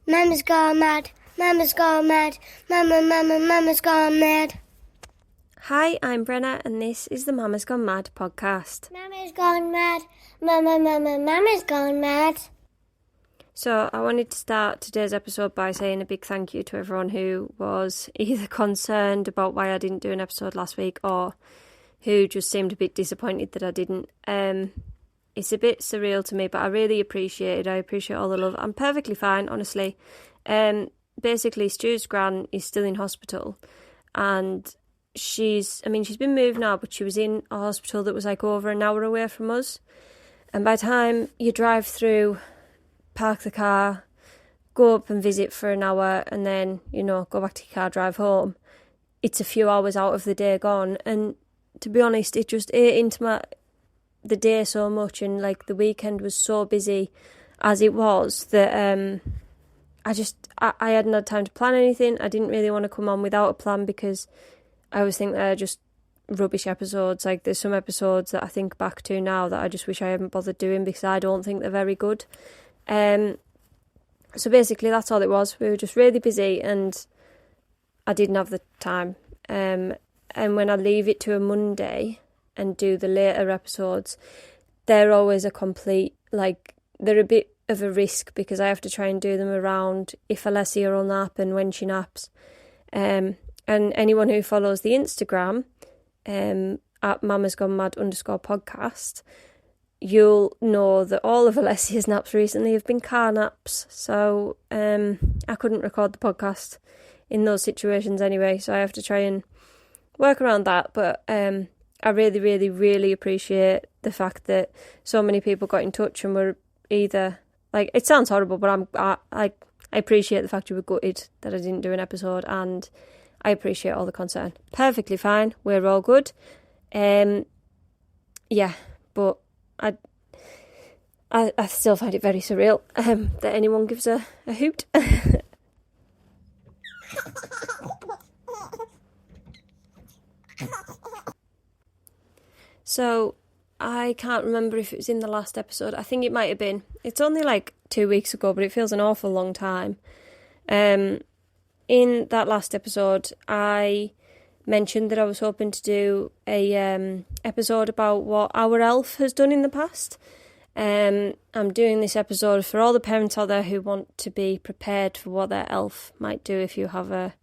Mama's gone mad. Mama's gone mad. Mama's gone mad. Hi, I'm Brenna, and this is the Mama's Gone Mad podcast. Mama's gone mad. Mama's gone mad. So I wanted to start today's episode by saying a big thank you to everyone who was either concerned about why I didn't do an episode last week or who just seemed a bit disappointed that I didn't. It's a bit surreal to me, but I really appreciate it. I appreciate all the love. I'm perfectly fine, honestly. Basically, Stu's gran is still in hospital, and she's been moved now, but she was in a hospital that was like over an hour away from us. And by the time you drive through, park the car, go up and visit for an hour, and then, go back to your car, drive home, it's a few hours out of the day gone. And to be honest, it just ate into the day so much, and like the weekend was so busy as it was that I hadn't had time to plan anything. I didn't really want to come on without a plan because I always think they're just rubbish episodes. Like there's some episodes that I think back to now that I just wish I hadn't bothered doing because I don't think they're very good. So basically that's all it was. We were just really busy and I didn't have the time. And when I leave it to a Monday and do the later episodes, they're always a complete, they're a bit of a risk because I have to try and do them around if Alessia will nap and when she naps. And anyone who follows the Instagram at Mama's Gone Mad _podcast, you'll know that all of Alessia's naps recently have been car naps. So I couldn't record the podcast in those situations anyway, so I have to try and work around that. But I really, really, really appreciate the fact that so many people got in touch and were either, it sounds horrible, but I appreciate the fact you were gutted that I didn't do an episode, and I appreciate all the concern. Perfectly fine, we're all good. Yeah, but I still find it very surreal that anyone gives a hoot. So, I can't remember if it was in the last episode. I think it might have been. It's only 2 weeks ago, but it feels an awful long time. In that last episode, I mentioned that I was hoping to do a episode about what our elf has done in the past. I'm doing this episode for all the parents out there who want to be prepared for what their elf might do if you have a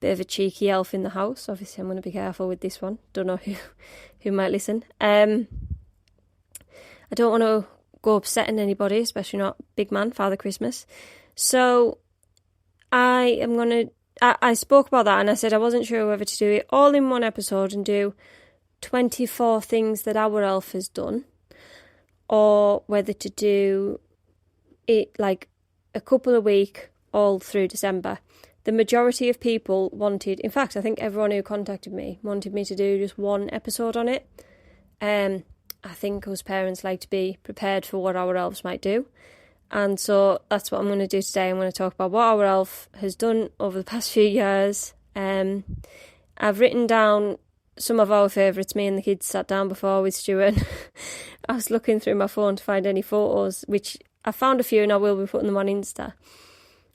bit of a cheeky elf in the house. Obviously, I'm going to be careful with this one. Don't know who might listen. I don't want to go upsetting anybody, especially not big man, Father Christmas. So I spoke about that and I said I wasn't sure whether to do it all in one episode and do 24 things that our elf has done, or whether to do it a couple a week all through December. The majority of people wanted, in fact, I think everyone who contacted me wanted me to do just one episode on it. I think us parents like to be prepared for what our elves might do. And so that's what I'm going to do today. I'm going to talk about what our elf has done over the past few years. I've written down some of our favourites. Me and the kids sat down before with Stuart. I was looking through my phone to find any photos, which I found a few and I will be putting them on Insta.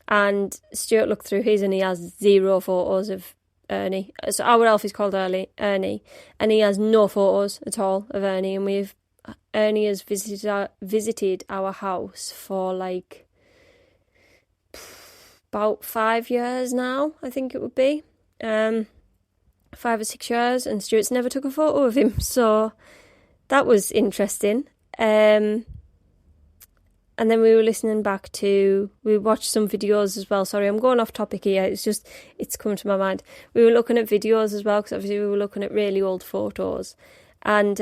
And Stuart looked through his and he has 0 photos of Ernie. So our elf is called Ernie, and he has no photos at all of Ernie. And Ernie has visited our house for about 5 years now, I think it would be. 5 or 6 years, and Stuart's never took a photo of him. So that was interesting. And then we were listening back we watched some videos as well. Sorry, I'm going off topic here. It's come to my mind. We were looking at videos as well, because obviously we were looking at really old photos. And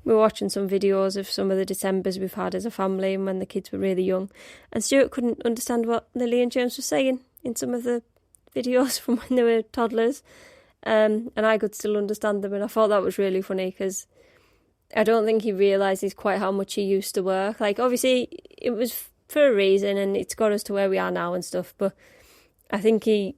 we were watching some videos of some of the Decembers we've had as a family and when the kids were really young. And Stuart couldn't understand what Lily and James were saying in some of the videos from when they were toddlers. And I could still understand them. And I thought that was really funny because I don't think he realises quite how much he used to work. Obviously, it was for a reason and it's got us to where we are now and stuff. But I think he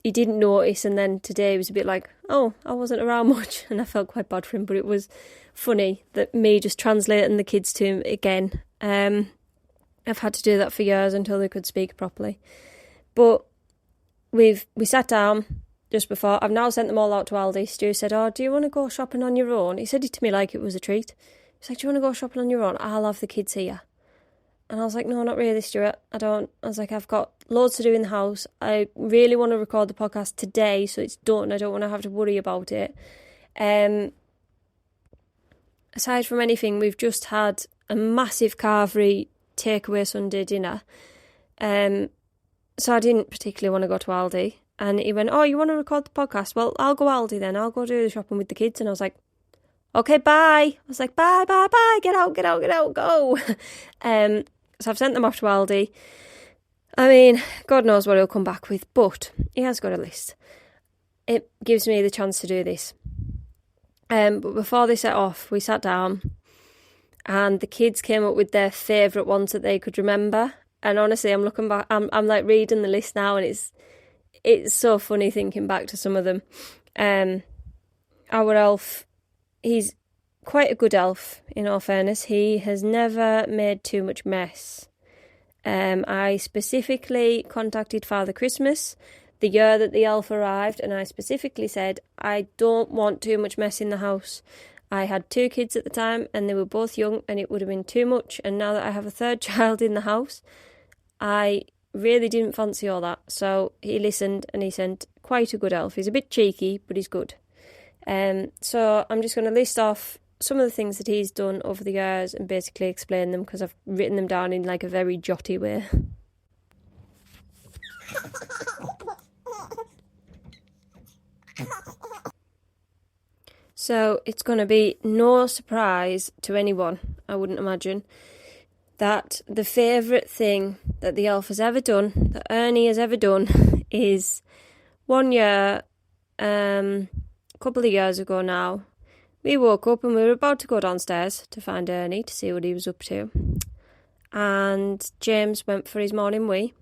didn't notice. And then today he was a bit oh, I wasn't around much. And I felt quite bad for him. But it was funny that me just translating the kids to him again. I've had to do that for years until they could speak properly. But we sat down just before. I've now sent them all out to Aldi. Stu said, "Oh, do you want to go shopping on your own?" He said it to me like it was a treat. He's like, "Do you want to go shopping on your own? I'll have the kids here." And I was like, "No, not really, Stuart. I don't." I was like, "I've got loads to do in the house. I really want to record the podcast today so it's done. I don't want to have to worry about it." Aside from anything, we've just had a massive carvery takeaway Sunday dinner. So I didn't particularly want to go to Aldi. And he went, "Oh, you want to record the podcast? Well, I'll go Aldi then. I'll go do the shopping with the kids." And I was like, "Okay, bye." I was like, bye, get out, go. So I've sent them off to Aldi. I mean, God knows what he'll come back with, but he has got a list. It gives me the chance to do this. But before they set off, we sat down and the kids came up with their favourite ones that they could remember. And honestly, I'm looking back, I'm like reading the list now, and it's so funny thinking back to some of them. Our elf, he's quite a good elf, in all fairness. He has never made too much mess. I specifically contacted Father Christmas the year that the elf arrived, and I specifically said, "I don't want too much mess in the house." I had 2 kids at the time, and they were both young, and it would have been too much. And now that I have a 3rd child in the house, I really didn't fancy all that. So he listened, and he sent quite a good elf. He's a bit cheeky, but he's good. So I'm just going to list off some of the things that he's done over the years and basically explain them, because I've written them down in like a very jotty way. So it's going to be no surprise to anyone, I wouldn't imagine, that the favourite thing that the elf has ever done, that Ernie has ever done, is one year, a couple of years ago now, we woke up and we were about to go downstairs to find Ernie to see what he was up to. And James went for his morning wee,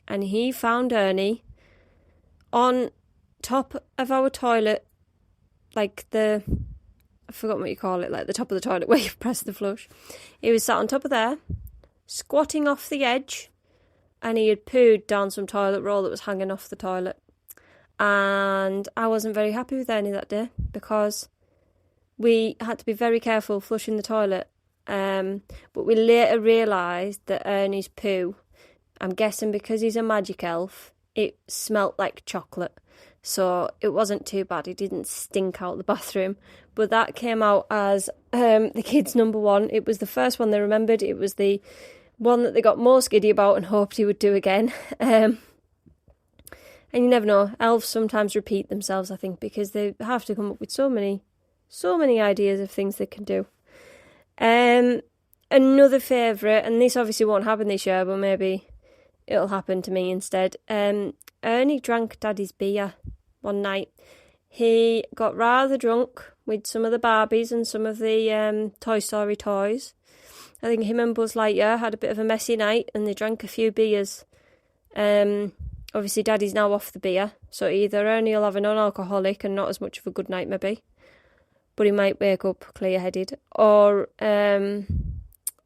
and he found Ernie on top of our toilet, like I forgot what you call it, like the top of the toilet where you press the flush. He was sat on top of there, squatting off the edge, and he had pooed down some toilet roll that was hanging off the toilet. And I wasn't very happy with Ernie that day, because we had to be very careful flushing the toilet. But we later realised that Ernie's poo, I'm guessing because he's a magic elf, it smelt like chocolate. So it wasn't too bad. It didn't stink out the bathroom. But that came out as the kids' number one. It was the first one they remembered. It was the one that they got most giddy about and hoped he would do again. And you never know. Elves sometimes repeat themselves, I think, because they have to come up with so many ideas of things they can do. Another favourite, and this obviously won't happen this year, but maybe it'll happen to me instead. Ernie drank Daddy's beer one night. He got rather drunk with some of the Barbies and some of the Toy Story toys. I think him and Buzz Lightyear had a bit of a messy night, and they drank a few beers. Obviously Daddy's now off the beer, so either Ernie will have a non-alcoholic and not as much of a good night maybe, but he might wake up clear-headed, or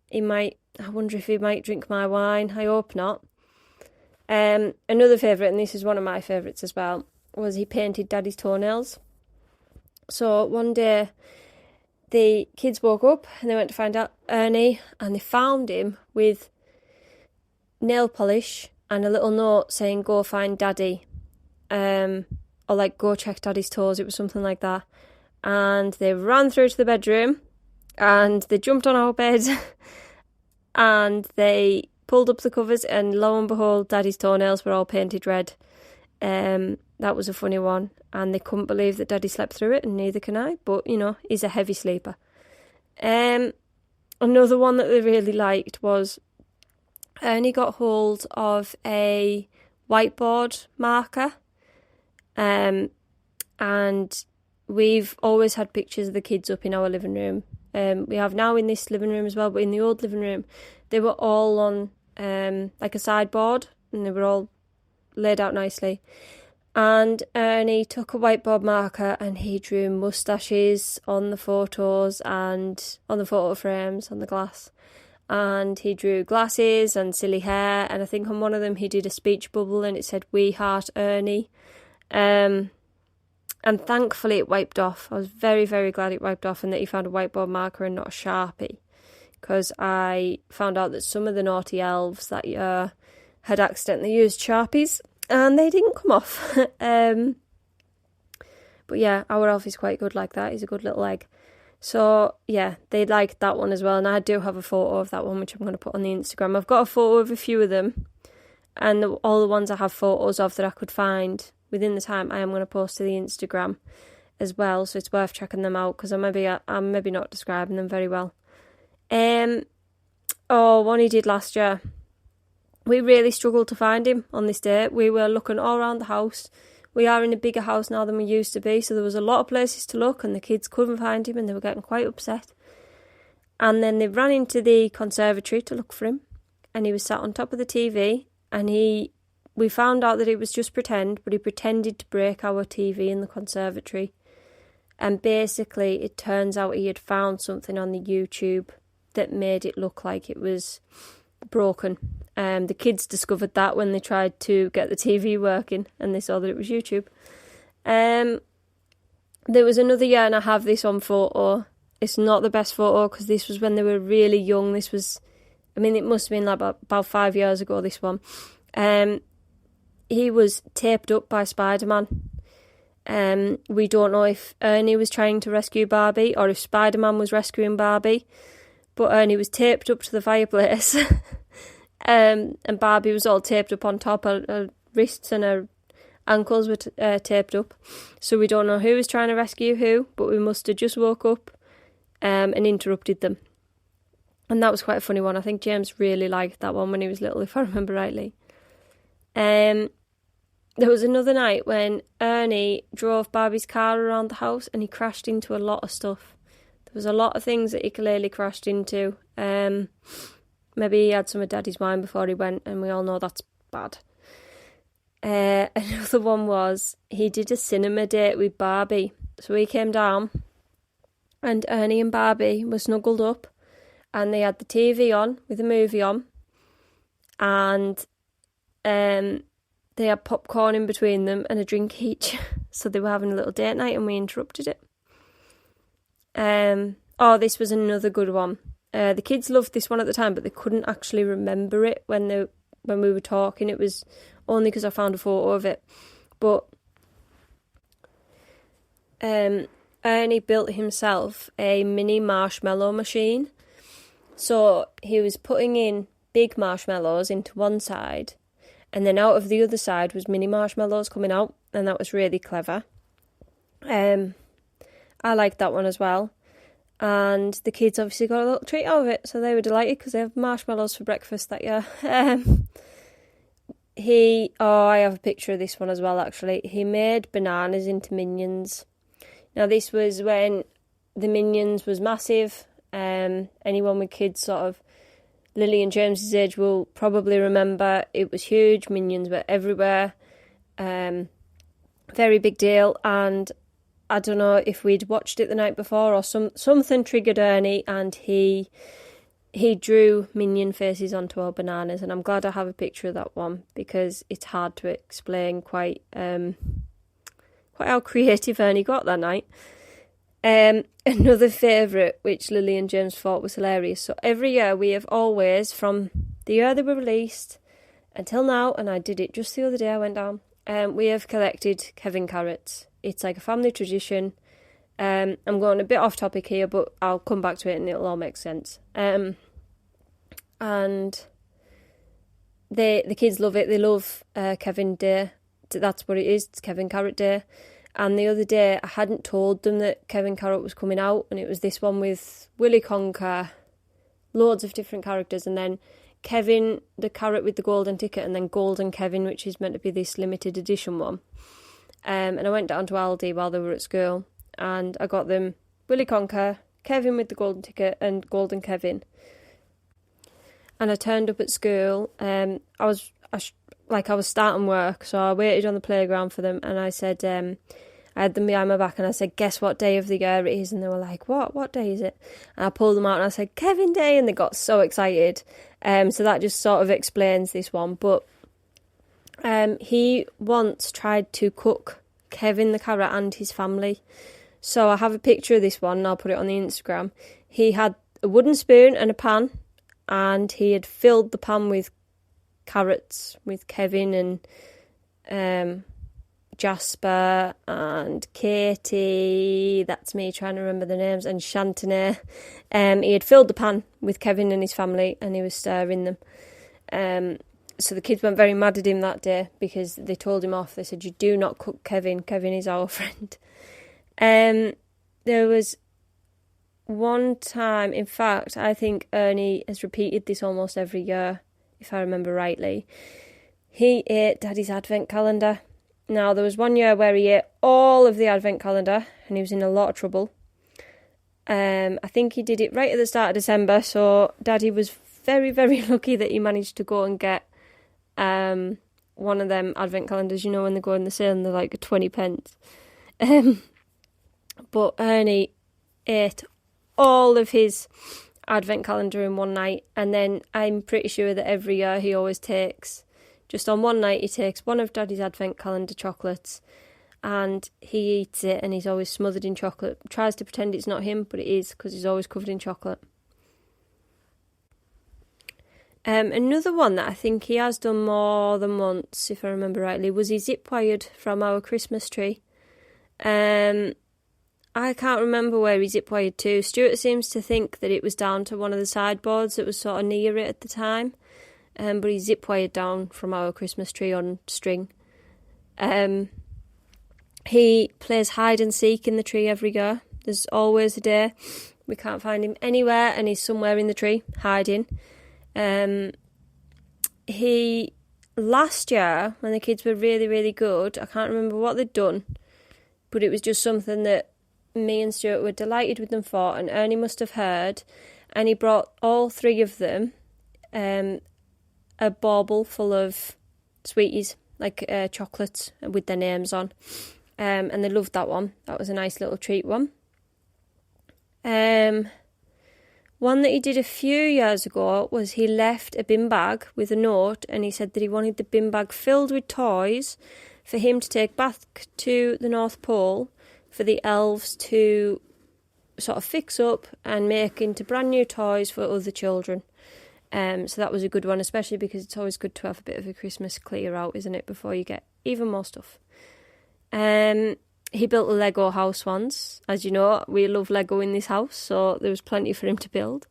he might, I wonder if he might drink my wine. I hope not. Another favourite, and this is one of my favourites as well, was he painted Daddy's toenails. So one day the kids woke up and they went to find out Ernie, and they found him with nail polish and a little note saying, "Go find Daddy," or like, "Go check Daddy's toes." It was something like that. And they ran through to the bedroom and they jumped on our bed and they pulled up the covers, and lo and behold, Daddy's toenails were all painted red. That was a funny one, and they couldn't believe that Daddy slept through it, and neither can I, but, you know, he's a heavy sleeper. Another one that they really liked was Ernie got hold of a whiteboard marker, and we've always had pictures of the kids up in our living room. We have now in this living room as well, but in the old living room, they were all on like a sideboard, and they were all laid out nicely. And Ernie took a whiteboard marker and he drew moustaches on the photos and on the photo frames on the glass. and he drew glasses and silly hair, and I think on one of them he did a speech bubble and it said "We Heart Ernie." And thankfully it wiped off. I was very, very glad it wiped off and that he found a whiteboard marker and not a Sharpie, because I found out that some of the naughty elves that year had accidentally used Sharpies and they didn't come off. But yeah, our elf is quite good like that. He's a good little egg. So yeah, they liked that one as well, and I do have a photo of that one which I'm going to put on the Instagram. I've got a photo of a few of them, and all the ones I have photos of that I could find within the time I am going to post to the Instagram as well, so it's worth checking them out, because I'm maybe not describing them very well. One he did last year. We really struggled to find him on this day. We were looking all around the house. We are in a bigger house now than we used to be, so there was a lot of places to look and the kids couldn't find him and they were getting quite upset. And then they ran into the conservatory to look for him, and he was sat on top of the TV, and we found out that it was just pretend, but he pretended to break our TV in the conservatory. And basically it turns out he had found something on the YouTube that made it look like it was broken. The kids discovered that when they tried to get the TV working and they saw that it was YouTube. There was another year, and I have this on photo. It's not the best photo because this was when they were really young. It must have been like about 5 years ago, this one. He was taped up by Spider-Man. We don't know if Ernie was trying to rescue Barbie or if Spider-Man was rescuing Barbie, but Ernie was taped up to the fireplace. And Barbie was all taped up on top. Her wrists and her ankles were taped up. So we don't know who was trying to rescue who, but we must have just woke up and interrupted them. And that was quite a funny one. I think James really liked that one when he was little, if I remember rightly. There was another night when Ernie drove Barbie's car around the house and he crashed into a lot of stuff. There was a lot of things that he clearly crashed into. Maybe he had some of Daddy's wine before he went, and we all know that's bad. Another one was he did a cinema date with Barbie. So he came down and Ernie and Barbie were snuggled up and they had the TV on with a movie on, and they had popcorn in between them and a drink each. So they were having a little date night and we interrupted it. This was another good one. The kids loved this one at the time, but they couldn't actually remember it when we were talking. It was only because I found a photo of it. But Ernie built himself a mini marshmallow machine. So he was putting in big marshmallows into one side, and then out of the other side was mini marshmallows coming out, and that was really clever. I liked that one as well. And the kids obviously got a little treat out of it, so they were delighted because they have marshmallows for breakfast that year. I have a picture of this one as well, actually. He made bananas into minions. Now, this was when the Minions was massive. Anyone with kids sort of Lily and James's age will probably remember it was huge. Minions were everywhere. Very big deal, and I don't know if we'd watched it the night before or something triggered Ernie, and he drew minion faces onto our bananas, and I'm glad I have a picture of that one because it's hard to explain quite how creative Ernie got that night. Another favourite, which Lily and James thought was hilarious. So every year we have always, from the year they were released until now, and I did it just the other day, I went down, we have collected Kevin carrots. It's like a family tradition. I'm going a bit off topic here, but I'll come back to it and it'll all make sense. And the kids love it. They love Kevin Day. That's what it is. It's Kevin Carrot Day. And the other day, I hadn't told them that Kevin Carrot was coming out, and it was this one with Willy Conker, loads of different characters, and then Kevin, the carrot with the golden ticket, and then Golden Kevin, which is meant to be this limited edition one. And I went down to Aldi while they were at school, and I got them Willy Conker, Kevin with the golden ticket, and Golden Kevin. And I turned up at school. I was starting work, so I waited on the playground for them, and I said, I had them behind my back and I said, guess what day of the year it is? And they were like, what day is it? And I pulled them out and I said, Kevin Day, and they got so excited. So that just sort of explains this one. But he once tried to cook Kevin the carrot and his family. So I have a picture of this one and I'll put it on the Instagram. He had a wooden spoon and a pan, and he had filled the pan with carrots with Kevin and Jasper and Katie, that's me trying to remember the names, and Shantane. He had filled the pan with Kevin and his family and he was stirring them. So the kids went very mad at him that day because they told him off. They said, you do not cook Kevin. Kevin is our friend. There was one time, in fact, I think Ernie has repeated this almost every year, if I remember rightly. He ate Daddy's advent calendar. Now, there was one year where he ate all of the advent calendar and he was in a lot of trouble. I think he did it right at the start of December, so Daddy was very, very lucky that he managed to go and get one of them advent calendars, you know, when they go on the sale and they're like 20 pence. But Ernie ate all of his advent calendar in one night, and then I'm pretty sure that every year he always takes, just on one night, he takes one of Daddy's advent calendar chocolates and he eats it, and he's always smothered in chocolate. Tries to pretend it's not him, but it is, because he's always covered in chocolate. Another one that I think he has done more than once, if I remember rightly, was he zip-wired from our Christmas tree. I can't remember where he zip-wired to. Stuart seems to think that it was down to one of the sideboards that was sort of near it at the time. But he zip-wired down from our Christmas tree on string. He plays hide and seek in the tree every year. There's always a day we can't find him anywhere and he's somewhere in the tree, hiding. He, last year, when the kids were really, really good, I can't remember what they'd done, but it was just something that me and Stuart were delighted with them for, and Ernie must have heard, and he brought all three of them a bauble full of sweeties, like chocolates with their names on, and they loved that one. That was a nice little treat one. One that he did a few years ago was he left a bin bag with a note, and he said that he wanted the bin bag filled with toys for him to take back to the North Pole for the elves to sort of fix up and make into brand new toys for other children. So that was a good one, especially because it's always good to have a bit of a Christmas clear out, isn't it, before you get even more stuff. He built a Lego house once. As you know, we love Lego in this house, so there was plenty for him to build.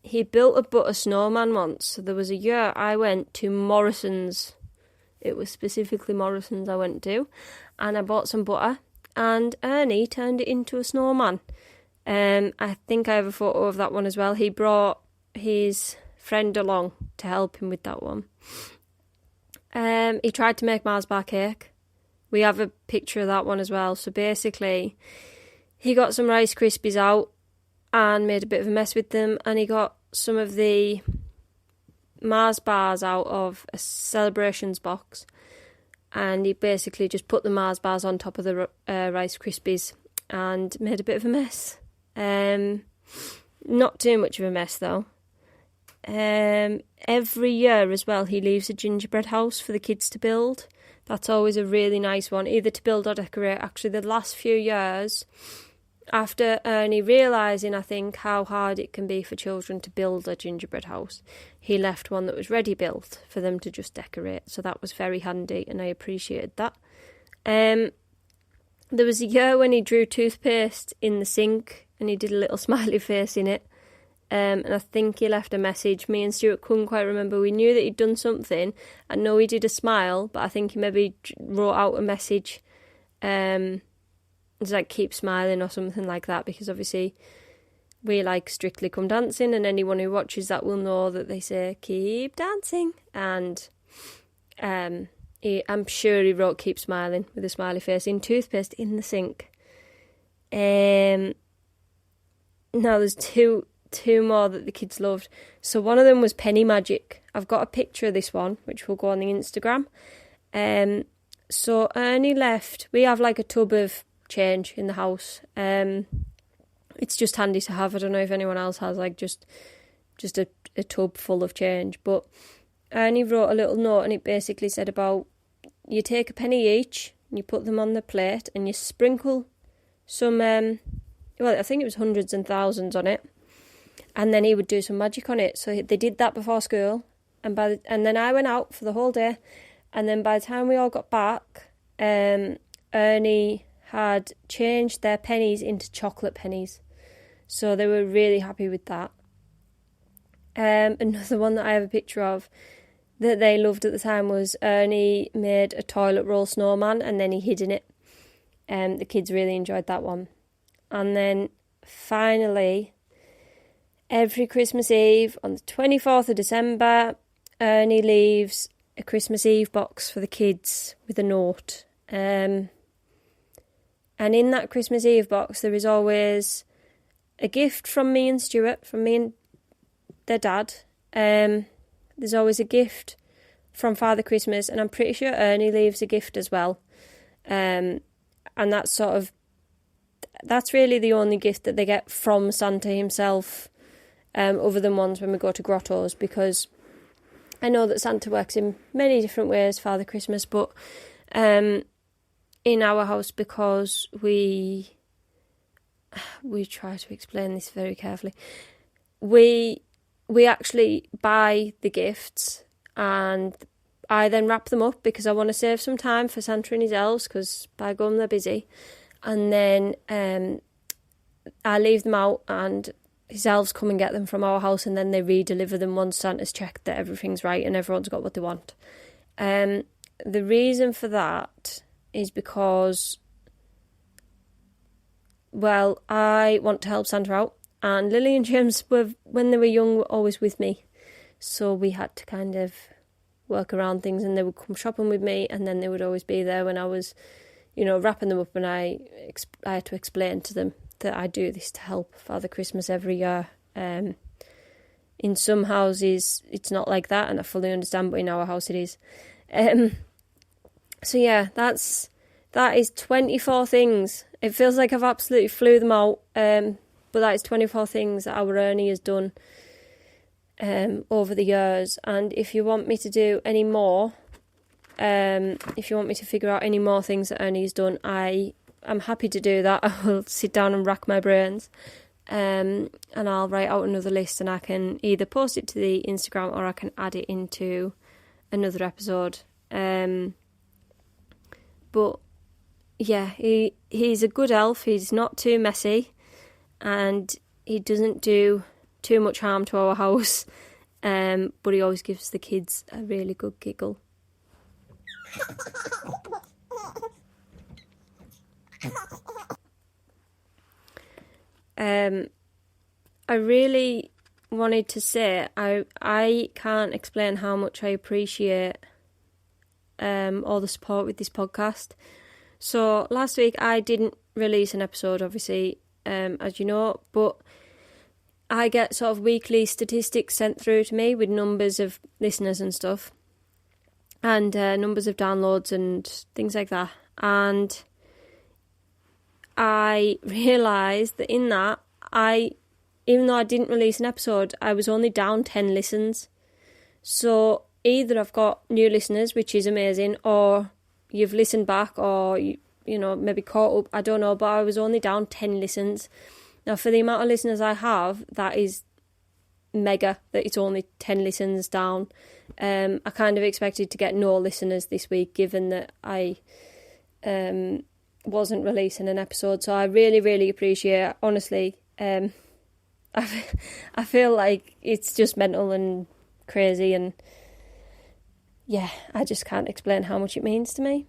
He built a butter snowman once. So there was a year I went to Morrison's. It was specifically Morrison's I went to, and I bought some butter, and Ernie turned it into a snowman. I think I have a photo of that one as well. He brought his friend along to help him with that one. He tried to make Mars bar cake. We have a picture of that one as well. So basically, he got some Rice Krispies out and made a bit of a mess with them, and he got some of the Mars bars out of a Celebrations box, and he basically just put the Mars bars on top of the Rice Krispies and made a bit of a mess. Not too much of a mess though. Every year as well, he leaves a gingerbread house for the kids to build. That's always a really nice one, either to build or decorate. Actually, the last few years, after Ernie realising, I think, how hard it can be for children to build a gingerbread house, he left one that was ready built for them to just decorate. So that was very handy, and I appreciated that. There was a year when he drew toothpaste in the sink, and he did a little smiley face in it. And I think he left a message. Me and Stuart couldn't quite remember. We knew that he'd done something. I know he did a smile, but I think he maybe wrote out a message. It's like, keep smiling or something like that, because obviously we like Strictly Come Dancing, and anyone who watches that will know that they say, keep dancing. And I'm sure he wrote keep smiling with a smiley face in toothpaste in the sink. Now there's two more that the kids loved. So one of them was Penny Magic. I've got a picture of this one, which will go on the Instagram. So Ernie left. We have like a tub of change in the house. It's just handy to have. I don't know if anyone else has like just a tub full of change. But Ernie wrote a little note, and it basically said about you take a penny each and you put them on the plate and you sprinkle some, well, I think it was hundreds and thousands on it, and then he would do some magic on it. So they did that before school, and then I went out for the whole day, and then by the time we all got back, Ernie had changed their pennies into chocolate pennies. So they were really happy with that. Another one that I have a picture of that they loved at the time was Ernie made a toilet roll snowman and then he hid in it. The kids really enjoyed that one. And then finally, every Christmas Eve on the 24th of December, Ernie leaves a Christmas Eve box for the kids with a note. And in that Christmas Eve box, there is always a gift from me and Stuart, from me and their dad. There's always a gift from Father Christmas, and I'm pretty sure Ernie leaves a gift as well. And that's really the only gift that they get from Santa himself, other than ones when we go to grottos, because I know that Santa works in many different ways, Father Christmas, but in our house, because we try to explain this very carefully, we actually buy the gifts and I then wrap them up because I want to save some time for Santa and his elves, because by gum they're busy, and then I leave them out and his elves come and get them from our house, and then they re-deliver them once Santa's checked that everything's right and everyone's got what they want. The reason for that is because, well, I want to help Santa out, and Lily and James when they were young, were always with me, so we had to kind of work around things, and they would come shopping with me, and then they would always be there when I was, wrapping them up, and I had to explain to them that I do this to help Father Christmas every year. In some houses it's not like that, and I fully understand, but in our house it is. So yeah, that is 24 things. It feels like I've absolutely flew them out, but that is 24 things that our Ernie has done over the years. And if you want me to do any more, if you want me to figure out any more things that Ernie has done, I'm happy to do that. I will sit down and rack my brains, and I'll write out another list, and I can either post it to the Instagram or I can add it into another episode. But yeah, he's a good elf. He's not too messy, and he doesn't do too much harm to our house. But he always gives the kids a really good giggle. I really wanted to say I can't explain how much I appreciate all the support with this podcast. So last week I didn't release an episode, obviously, as you know, but I get sort of weekly statistics sent through to me with numbers of listeners and stuff, and numbers of downloads and things like that. And I realised that in that, even though I didn't release an episode, I was only down 10 listens. So either I've got new listeners, which is amazing, or you've listened back, or you maybe caught up, I don't know, but I was only down 10 listens. Now, for the amount of listeners I have, that is mega, that it's only 10 listens down. I kind of expected to get no listeners this week, given that I wasn't releasing an episode. So I really, really appreciate it, honestly. I feel like it's just mental and crazy, and yeah, I just can't explain how much it means to me.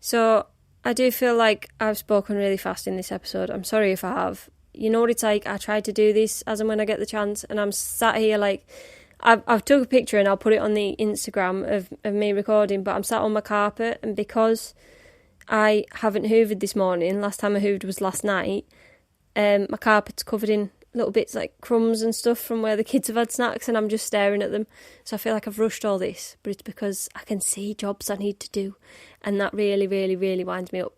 So I do feel like I've spoken really fast in this episode. I'm sorry if I have. You know what it's like, I try to do this as and when I get the chance, and I'm sat here like, I've took a picture and I'll put it on the Instagram of me recording, but I'm sat on my carpet, and because I haven't hoovered this morning, last time I hoovered was last night, my carpet's covered in little bits like crumbs and stuff from where the kids have had snacks, and I'm just staring at them. So I feel like I've rushed all this, but it's because I can see jobs I need to do, and that really, really, really winds me up.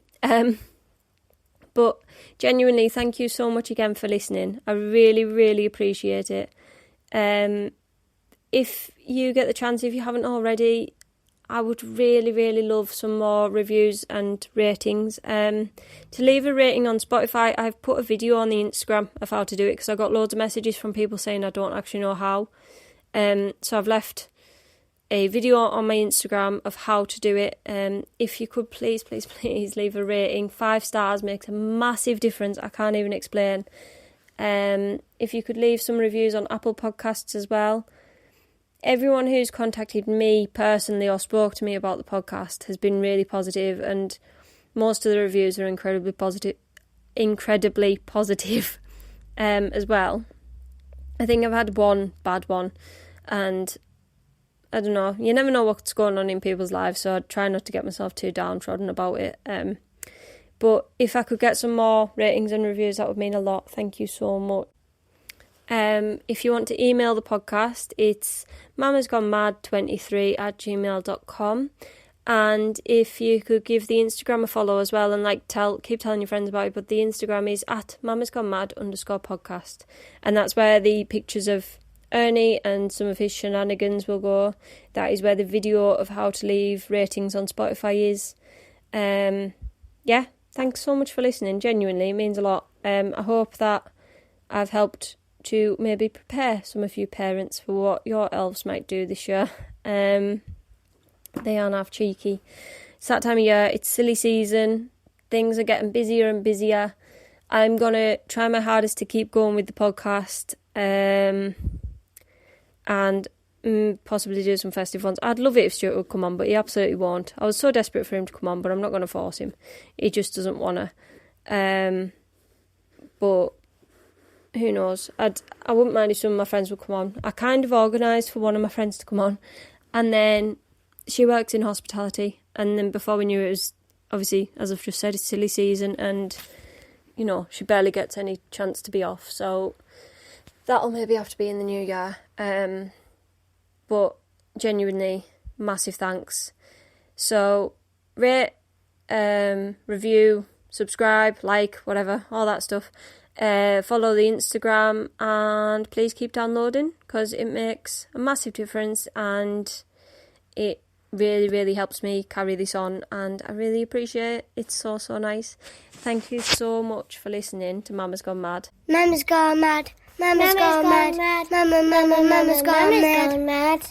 But genuinely, thank you so much again for listening. I really, really appreciate it. If you get the chance, if you haven't already, I would really, really love some more reviews and ratings. To leave a rating on Spotify, I've put a video on the Instagram of how to do it, because I got loads of messages from people saying I don't actually know how. So I've left a video on my Instagram of how to do it. If you could please, please, please leave a rating. 5 stars makes a massive difference. I can't even explain. If you could leave some reviews on Apple Podcasts as well. Everyone who's contacted me personally or spoke to me about the podcast has been really positive, and most of the reviews are incredibly positive as well. I think I've had one bad one, and I don't know, you never know what's going on in people's lives, so I try not to get myself too downtrodden about it. But if I could get some more ratings and reviews, that would mean a lot. Thank you so much. If you want to email the podcast, it's mamasgonemad23@gmail.com. And if you could give the Instagram a follow as well, and keep telling your friends about it, but the Instagram is @mamasgonemad_podcast, and that's where the pictures of Ernie and some of his shenanigans will go. That is where the video of how to leave ratings on Spotify is. Yeah, thanks so much for listening. Genuinely, it means a lot. I hope that I've helped to maybe prepare some of you parents for what your elves might do this year. They aren't half cheeky. It's that time of year, it's silly season, things are getting busier and busier. I'm going to try my hardest to keep going with the podcast, and possibly do some festive ones. I'd love it if Stuart would come on, but he absolutely won't. I was so desperate for him to come on, but I'm not going to force him. He just doesn't want to. But who knows? I wouldn't mind if some of my friends would come on. I kind of organised for one of my friends to come on, and then she works in hospitality, and then before we knew it was, obviously, as I've just said, it's silly season, and, you know, she barely gets any chance to be off, so that'll maybe have to be in the new year. But genuinely, massive thanks. So, rate, review, subscribe, like, whatever, all that stuff. Follow the Instagram, and please keep downloading, because it makes a massive difference, and it really, really helps me carry this on, and I really appreciate it. It's so, so nice. Thank you so much for listening to Mama's Gone Mad. Mama's gone mad. Mama's gone mad. Mama's gone mad.